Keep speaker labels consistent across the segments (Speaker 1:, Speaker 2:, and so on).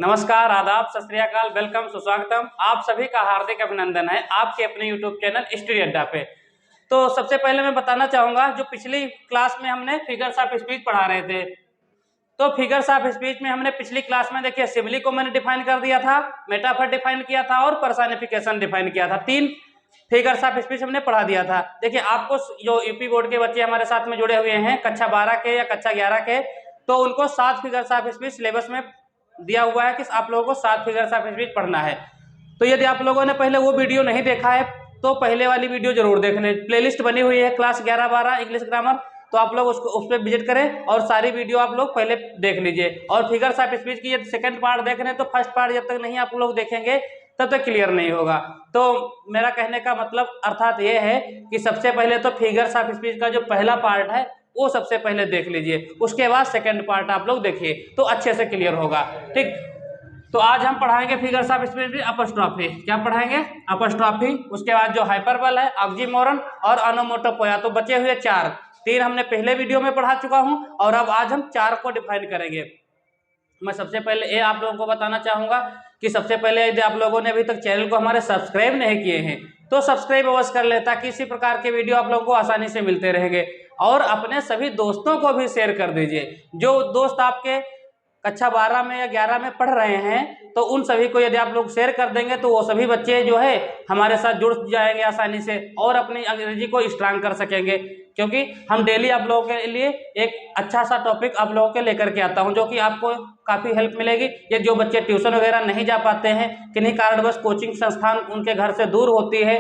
Speaker 1: नमस्कार, आदाब, सत श्री अकाल, वेलकम, सुस्वागतम। आप सभी का हार्दिक अभिनंदन है आपके अपने यूट्यूब चैनल स्टडी अड्डा पे। तो सबसे पहले मैं बताना चाहूँगा, जो पिछली क्लास में हमने फिगर्स ऑफ स्पीच पढ़ा रहे थे, तो फिगर्स ऑफ स्पीच में हमने पिछली क्लास में देखिए सिमिली को मैंने डिफाइन कर दिया था, मेटाफर डिफाइन किया था और पर्सनिफिकेशन डिफाइन किया था। 3 फिगर्स ऑफ स्पीच हमने पढ़ा दिया था। देखिए आपको जो यूपी बोर्ड के बच्चे हमारे साथ में जुड़े हुए हैं कक्षा 12 के या कक्षा 11 के, तो उनको 7 फिगर्स ऑफ स्पीच सिलेबस में दिया हुआ है कि आप लोगों को 7 फिगर्स ऑफ स्पीच पढ़ना है। तो यदि आप लोगों ने पहले वो वीडियो नहीं देखा है तो पहले वाली वीडियो जरूर देख लें। प्लेलिस्ट बनी हुई है क्लास 11-12 इंग्लिश ग्रामर, तो आप लोग उसको उस पर विजिट करें और सारी वीडियो आप लोग पहले देख लीजिए। और फिगर्स ऑफ स्पीच की यदि सेकंड पार्ट देख रहे हैं तो फर्स्ट पार्ट जब तक नहीं आप लोग देखेंगे तब तक क्लियर नहीं होगा। तो मेरा कहने का मतलब अर्थात ये है कि सबसे पहले तो फिगर्स ऑफ स्पीच का जो पहला पार्ट है वो सबसे पहले देख लीजिए, उसके बाद सेकंड पार्ट आप लोग देखिए तो अच्छे से क्लियर होगा। ठीक, तो आज हम पढ़ाएंगे फिगर्स ऑफ स्पीच में अपस्ट्रॉफी। क्या पढ़ाएंगे? अपस्ट्रॉफी। उसके बाद जो हाइपरबल है, ऑक्सीमोरन और ओनोमोटोपोया। तो बचे हुए 3 हमने पहले वीडियो में पढ़ा चुका हूं और अब आज हम 4 को डिफाइन करेंगे। मैं सबसे पहले ये आप लोगों को बताना चाहूंगा कि सबसे पहले यदि आप लोगों ने अभी तक चैनल को हमारे सब्सक्राइब नहीं किए हैं तो सब्सक्राइब अवश्य कर लें, ताकि इसी प्रकार के वीडियो आप लोगों को आसानी से मिलते रहेंगे। और अपने सभी दोस्तों को भी शेयर कर दीजिए। जो दोस्त आपके कक्षा 12 में या 11 में पढ़ रहे हैं तो उन सभी को यदि आप लोग शेयर कर देंगे तो वो सभी बच्चे जो है हमारे साथ जुड़ जाएंगे आसानी से और अपनी अंग्रेजी को स्ट्रांग कर सकेंगे। क्योंकि हम डेली आप लोगों के लिए एक अच्छा सा टॉपिक आप लोगों के लेकर के आता हूं, जो कि आपको काफ़ी हेल्प मिलेगी। ये जो बच्चे ट्यूशन वगैरह नहीं जा पाते हैं, किन्हीं कारणवश कोचिंग संस्थान उनके घर से दूर होती है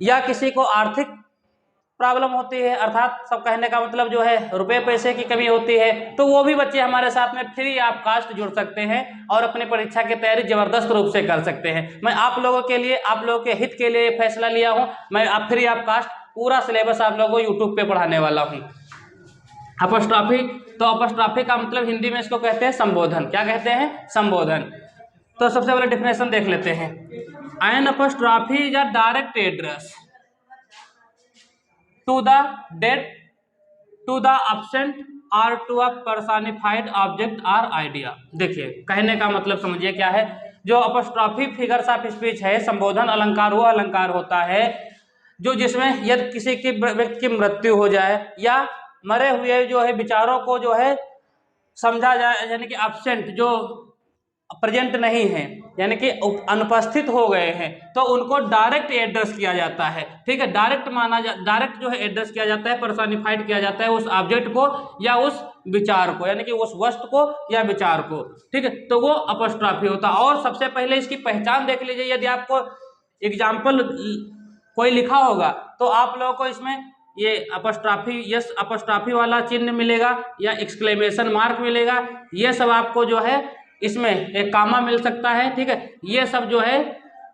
Speaker 1: या किसी को आर्थिक प्रॉब्लम होती है, अर्थात सब कहने का मतलब जो है रुपए पैसे की कमी होती है, तो वो भी बच्चे हमारे साथ में फ्री ऑफ कास्ट जुड़ सकते हैं और अपनी परीक्षा की तैयारी जबरदस्त रूप से कर सकते हैं। मैं आप लोगों के लिए, आप लोगों के हित के लिए फैसला लिया हूं। मैं आप फ्री ऑफ कास्ट पूरा सिलेबस आप लोगों को यूट्यूब पे पढ़ाने वाला हूँ। अपस्ट्रॉफी, तो अपस्ट्रॉफी का मतलब हिंदी में इसको कहते हैं संबोधन। क्या कहते हैं? संबोधन। तो सबसे पहले डेफिनेशन देख लेते हैं। An apostrophe is a direct address to the dead, to the absent or to a personified object or idea। देखिए कहने का मतलब समझिए क्या है। जो अपस्ट्रॉफी फिगर्स ऑफ स्पीच है, संबोधन अलंकार, वो अलंकार होता है जो जिसमें यदि किसी की व्यक्ति की मृत्यु हो जाए या मरे हुए जो है विचारों को जो है समझा जाए, यानी कि एब्सेंट, जो प्रेजेंट नहीं है यानी कि अनुपस्थित हो गए हैं, तो उनको डायरेक्ट एड्रेस किया जाता है। ठीक है, डायरेक्ट जो है एड्रेस किया जाता है, पर्सनिफाइड किया जाता है उस ऑब्जेक्ट को या उस विचार को, यानी कि उस वस्तु को या विचार को। ठीक है, तो वो अपस्ट्रॉफी होता है। और सबसे पहले इसकी पहचान देख लीजिए। यदि आपको एग्जाम्पल कोई लिखा होगा तो आप लोगों को इसमें ये अपस्ट्रॉफी, यस अपस्ट्रॉफी वाला चिन्ह मिलेगा या एक्सक्लेमेशन मार्क मिलेगा। ये सब आपको जो है इसमें एक कामा मिल सकता है। ठीक है, ये सब जो है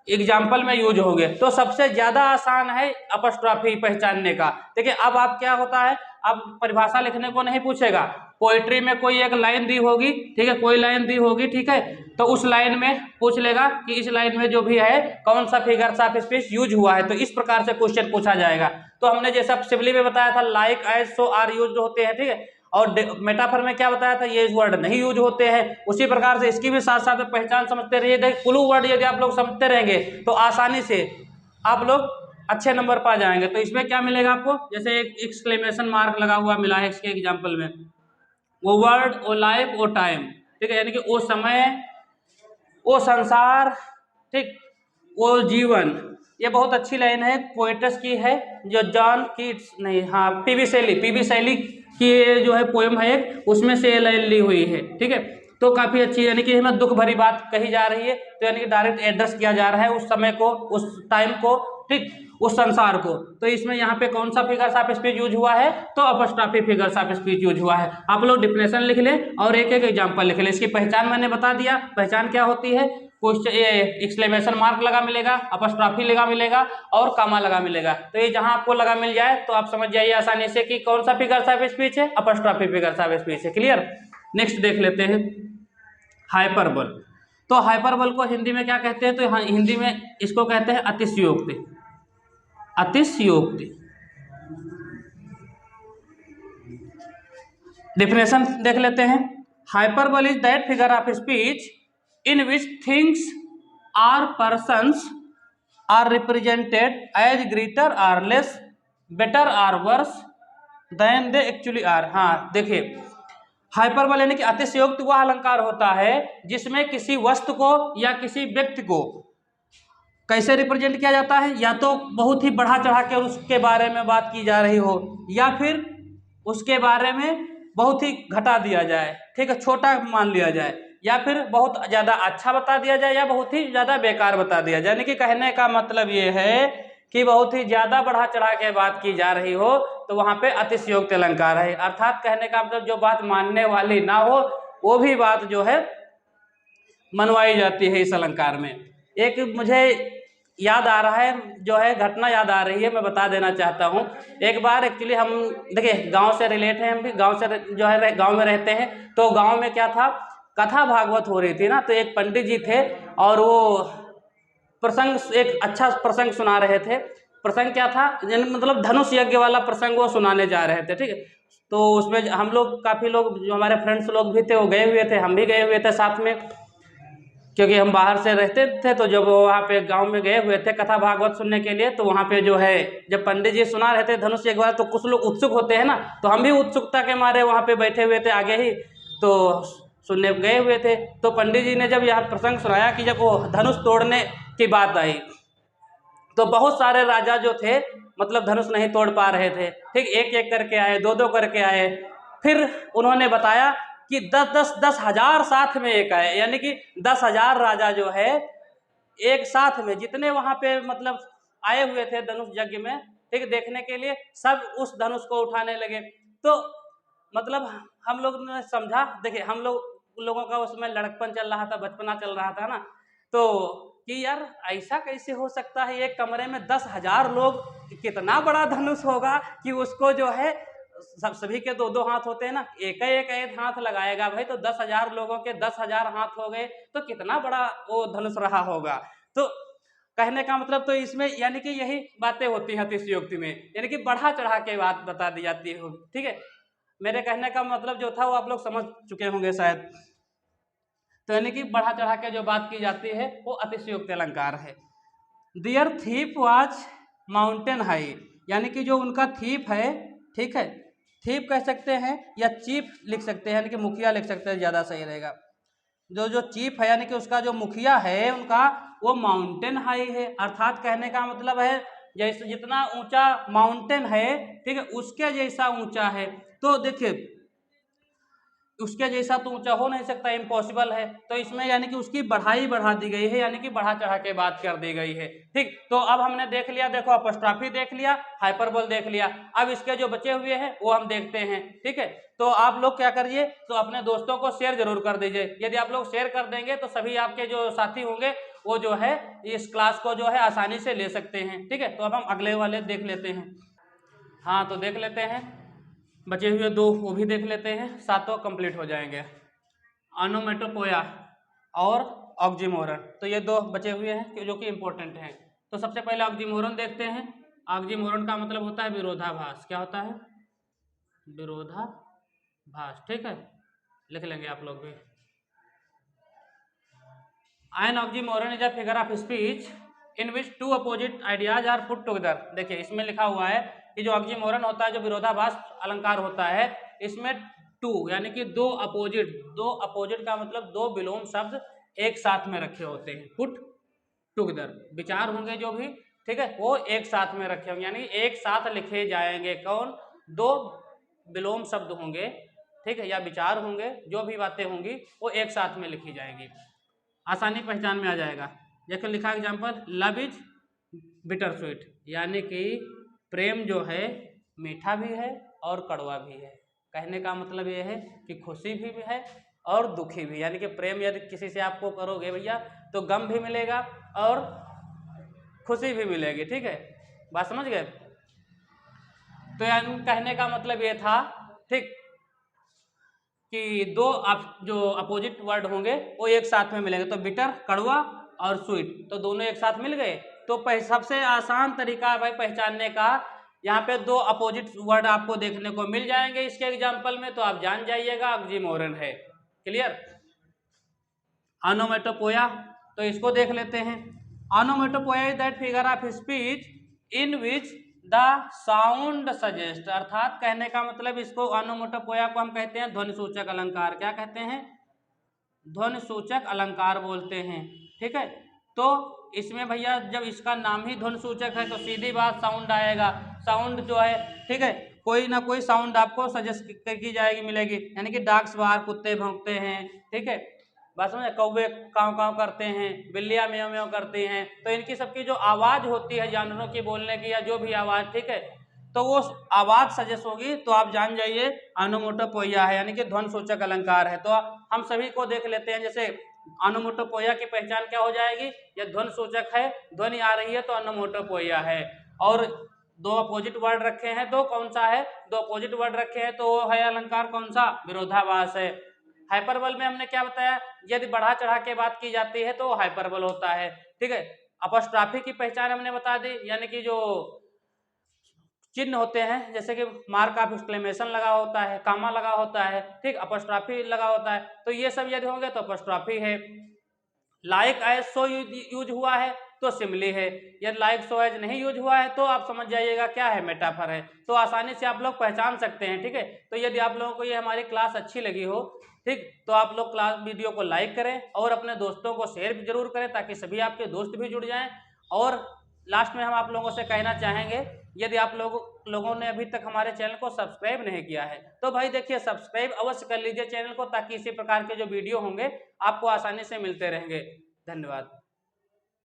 Speaker 1: एग्जाम्पल में यूज होंगे। तो सबसे ज्यादा आसान है अपस्ट्रॉफी पहचानने का। देखिए अब आप क्या होता है, अब परिभाषा लिखने को नहीं पूछेगा। पोइट्री में कोई एक लाइन दी होगी, ठीक है, कोई लाइन दी होगी, ठीक है, तो उस लाइन में पूछ लेगा कि इस लाइन में जो भी है कौन सा फिगर्स ऑफ स्पीच यूज हुआ है। तो इस प्रकार से क्वेश्चन पूछा जाएगा। तो हमने जैसा सिमिली में बताया था, like, as, so, are use होते हैं। ठीक है, और मेटाफर में क्या बताया था, ये वर्ड नहीं यूज होते हैं। उसी प्रकार से इसकी भी साथ साथ पहचान समझते रहिए। क्लू वर्ड यदि आप लोग समझते रहेंगे तो आसानी से आप लोग अच्छे नंबर पा जाएंगे। तो इसमें क्या मिलेगा आपको, जैसे एक एक्सक्लेमेशन मार्क लगा हुआ मिला है इसके एग्जाम्पल में, वो वर्ड, वो लाइफ, वो टाइम। ठीक है, यानी कि वो समय, वो संसार, ठीक, वो जीवन। ये बहुत अच्छी लाइन है, पोएटस की है, जो जॉन कीट्स नहीं, हाँ, पीबी शैली की जो है पोएम है एक, उसमें से ये लाइन ली हुई है। ठीक है, तो काफ़ी अच्छी, यानी कि हमें दुख भरी बात कही जा रही है, तो यानी कि डायरेक्ट एड्रेस किया जा रहा है उस समय को, उस टाइम को, ठीक, उस संसार को। तो इसमें यहाँ पे कौन सा फिगर्स ऑफ स्पीच यूज हुआ है, तो apostrophe figures of speech use हुआ है। आप लोग डिफिनेशन लिख लें और एक एक एग्जांपल लिख लें। इसकी पहचान मैंने बता दिया। पहचान क्या होती है, क्वेश्चन ये एक्सक्लेमेशन मार्क लगा मिलेगा, अपस्ट्रॉफी लगा मिलेगा और कामा लगा मिलेगा। तो ये जहां आपको लगा मिल जाए तो आप समझ जाइए आसानी से कि कौन सा फिगर्स ऑफ स्पीच है, अपस्ट्रॉफी फिगर्स ऑफ स्पीच है। क्लियर। नेक्स्ट देख लेते हैं हाइपरबल। तो हाइपरबल को हिंदी में क्या कहते हैं, तो हिंदी में इसको कहते हैं अतिशयोक्ति। अतिशयोक्ति। डेफिनेशन देख लेते हैं। Hyperbole is that figure of speech in which things or persons are represented as greater or less, better or worse than they actually are. हाँ देखिए, हाइपरबल यानी कि अतिशयोक्त वह अलंकार होता है जिसमें किसी वस्तु को या किसी व्यक्ति को कैसे रिप्रेजेंट किया जाता है, या तो बहुत ही बढ़ा चढ़ा के उसके बारे में बात की जा रही हो, या फिर उसके बारे में बहुत ही घटा दिया जाए, ठीक है, छोटा मान लिया जाए, या फिर बहुत ज़्यादा अच्छा बता दिया जाए, या बहुत ही ज़्यादा बेकार बता दिया जाए। यानी कि कहने का मतलब ये है कि बहुत ही ज़्यादा बढ़ा चढ़ा के बात की जा रही हो तो वहाँ पे अतिशयोक्त अलंकार है। अर्थात कहने का मतलब जो बात मानने वाली ना हो वो भी बात जो है मनवाई जाती है इस अलंकार में। एक मुझे याद आ रहा है, जो है घटना याद आ रही है, मैं बता देना चाहता हूँ। एक बार एक्चुअली हम देखिए गांव से रिलेट हैं, हम भी गांव से जो है गांव में रहते हैं, तो गांव में क्या था, कथा भागवत हो रही थी ना, तो एक पंडित जी थे और वो प्रसंग, एक अच्छा प्रसंग सुना रहे थे। प्रसंग क्या था, मतलब धनुष यज्ञ वाला प्रसंग वो सुनाने जा रहे थे, ठीक है। तो उसमें हम लोग काफ़ी लोग, जो हमारे फ्रेंड्स लोग भी थे वो गए हुए थे, हम भी गए हुए थे साथ में, क्योंकि हम बाहर से रहते थे। तो जब वहाँ पे गांव में गए हुए थे कथा भागवत सुनने के लिए, तो वहाँ पे जो है जब पंडित जी सुना रहे थे धनुष एक बार, तो कुछ लोग उत्सुक होते हैं ना, तो हम भी उत्सुकता के मारे वहाँ पे बैठे हुए थे आगे ही, तो सुनने गए हुए थे। तो पंडित जी ने जब यह प्रसंग सुनाया कि जब वो धनुष तोड़ने की बात आई, तो बहुत सारे राजा जो थे मतलब धनुष नहीं तोड़ पा रहे थे, ठीक, एक एक करके आए, दो दो करके आए। फिर उन्होंने बताया कि 10,000 साथ में एक आए, यानी कि 10,000 राजा जो है एक साथ में, जितने वहां पे मतलब आए हुए थे धनुष यज्ञ में, ठीक, देखने के लिए, सब उस धनुष को उठाने लगे। तो मतलब हम लोग ने समझा, देखिए हम लोगों का उसमें लड़कपन चल रहा था, बचपना चल रहा था ना, तो कि यार ऐसा कैसे हो सकता है, एक कमरे में 10,000 लोग, कितना बड़ा धनुष होगा कि उसको जो है सभी के दो दो हाथ होते हैं ना, एक हाथ लगाएगा भाई, तो 10,000 लोगों के 10,000 हाथ हो गए, तो कितना बड़ा वो धनुष रहा होगा। तो कहने का मतलब तो इसमें यानी कि यही बातें होती हैं अतिशयोक्ति में, यानी कि बढ़ा चढ़ा के बात बता दी जाती है, ठीक है। मेरे कहने का मतलब जो था वो आप लोग समझ चुके होंगे शायद। तो यानी कि बढ़ा चढ़ा के जो बात की जाती है वो अतिशयोक्त अलंकार है। दियर थीप वाज माउंटेन हाई, यानी कि जो उनका थीप है, ठीक है, थीप कह सकते हैं या चीफ लिख सकते हैं, यानी कि मुखिया लिख सकते हैं, ज़्यादा सही रहेगा। जो चीफ है यानी कि उसका जो मुखिया है उनका, वो माउंटेन हाई है। अर्थात कहने का मतलब है जैसे जितना ऊंचा माउंटेन है, ठीक है, उसके जैसा ऊंचा है। तो देखिए उसके जैसा तो ऊंचा हो नहीं सकता, इम्पॉसिबल है। तो इसमें यानी कि उसकी बढ़ाई बढ़ा दी गई है, यानी कि बढ़ा चढ़ा के बात कर दी गई है, ठीक। तो अब हमने देख लिया, देखो अपॉस्ट्रॉफी देख लिया, हाइपरबोल देख लिया, अब इसके जो बचे हुए हैं वो हम देखते हैं, ठीक है। तो आप लोग क्या करिए, तो अपने दोस्तों को शेयर जरूर कर दीजिए। यदि आप लोग शेयर कर देंगे तो सभी आपके जो साथी होंगे वो जो है इस क्लास को जो है आसानी से ले सकते हैं, ठीक है। तो अब हम अगले वाले देख लेते हैं। हाँ तो देख लेते हैं, बचे हुए दो वो भी देख लेते हैं, सातों कंप्लीट हो जाएंगे, ऑनोमेटोपोया और ऑक्सीमोरन। तो ये दो बचे हुए हैं जो कि इंपॉर्टेंट हैं। तो सबसे पहले ऑक्सीमोरन देखते हैं। ऑक्सीमोरन का मतलब होता है विरोधाभास। क्या होता है? विरोधाभास, ठीक है, लिख लेंगे आप लोग भी। An oxymoron is a figure of speech in which two opposite ideas are put together. देखिए इसमें लिखा हुआ है कि जो ऑक्सीमोरन होता है, जो विरोधाभास अलंकार होता है, इसमें टू यानी कि दो अपोजिट का मतलब दो विलोम शब्द एक साथ में रखे होते हैं, पुट टुगेदर, विचार होंगे जो भी, ठीक है, वो एक साथ में रखे होंगे, यानी एक साथ लिखे जाएंगे। कौन? दो विलोम शब्द होंगे, ठीक है, या विचार होंगे, जो भी बातें होंगी वो एक साथ में लिखी जाएगी, आसानी पहचान में आ जाएगा। देखो लिखा example, love is bitter sweet, यानी कि प्रेम जो है मीठा भी है और कड़वा भी है। कहने का मतलब ये है कि खुशी भी है और दुखी भी, यानी कि प्रेम यदि किसी से आपको करोगे भैया तो गम भी मिलेगा और खुशी भी मिलेगी, ठीक है, बात समझ गए। तो यानी कहने का मतलब ये था, ठीक, कि दो जो अपोजिट वर्ड होंगे वो एक साथ में मिलेंगे। तो बिटर कड़वा और स्वीट, तो दोनों एक साथ मिल गए। तो सबसे आसान तरीका है भाई पहचानने का, यहाँ पे दो अपोजिट वर्ड आपको देखने को मिल जाएंगे इसके एग्जाम्पल में, तो आप जान जाइएगा ऑक्सीमोरन है। क्लियर? ऑनोमेटोपोया, तो इसको देख लेते हैं। Onomatopoeia is that figure of speech in which the sound suggest, अर्थात कहने का मतलब इसको ऑनोमेटोपोया को हम कहते हैं ध्वनि सूचक अलंकार। क्या कहते हैं? ध्वनि सूचक अलंकार बोलते हैं। ठीक है, तो इसमें भैया जब इसका नाम ही ध्वनि सूचक है तो सीधी बात साउंड आएगा। साउंड जो है, ठीक है, कोई ना कोई साउंड आपको सजेस्ट की जाएगी, मिलेगी, यानी कि डॉग्स बाहर कुत्ते भौंकते हैं, ठीक है, बात समझे, कौवे काँव काँव करते हैं, बिल्लियाँ म्याऊं म्याऊं करती हैं, तो इनकी सबकी जो आवाज़ होती है जानवरों की बोलने की या जो भी आवाज़, ठीक है, तो वो आवाज़ सजेस्ट होगी तो आप जान जाइए ऑनोमेटोपोइया है, यानी कि ध्वनि सूचक अलंकार है। तो हम सभी को देख लेते हैं, जैसे ऑनोमेटोपोइया की पहचान क्या हो जाएगी? यह ध्वनि सूचक है, ध्वनि आ रही है तो ऑनोमेटोपोइया है। और दो अपोजिट वर्ड रखे हैं, तो कौन सा है? दो अपोजिट वर्ड रखे हैं तो वो है अलंकार कौन सा? विरोधाभास है। हाइपरबल में हमने क्या बताया? यदि बढ़ा चढ़ा के बात की जाती है तो हाइपरबल होता है। ठीक है, अपस्ट्रॉफी की पहचान हमने बता दी, यानी कि जो चिन्ह होते हैं, जैसे कि मार्क ऑफ एक्सक्लेमेशन लगा होता है, कामा लगा होता है, ठीक, अपस्ट्रॉफी लगा होता है, तो ये सब यदि होंगे तो अपस्ट्रॉफी है। लाइक एज सो यूज हुआ है तो सिमली है। यदि लाइक सो एज नहीं यूज हुआ है तो आप समझ जाइएगा क्या है? मेटाफर है। तो आसानी से आप लोग पहचान सकते हैं। ठीक है, तो यदि आप लोगों को ये हमारी क्लास अच्छी लगी हो, ठीक, तो आप लोग क्लास वीडियो को लाइक करें और अपने दोस्तों को शेयर भी जरूर करें ताकि सभी आपके दोस्त भी जुड़ जाएं। और लास्ट में हम आप लोगों से कहना चाहेंगे, यदि आप लोगों ने अभी तक हमारे चैनल को सब्सक्राइब नहीं किया है तो भाई देखिए सब्सक्राइब अवश्य कर लीजिए चैनल को, ताकि इसी प्रकार के जो वीडियो होंगे आपको आसानी से मिलते रहेंगे। धन्यवाद।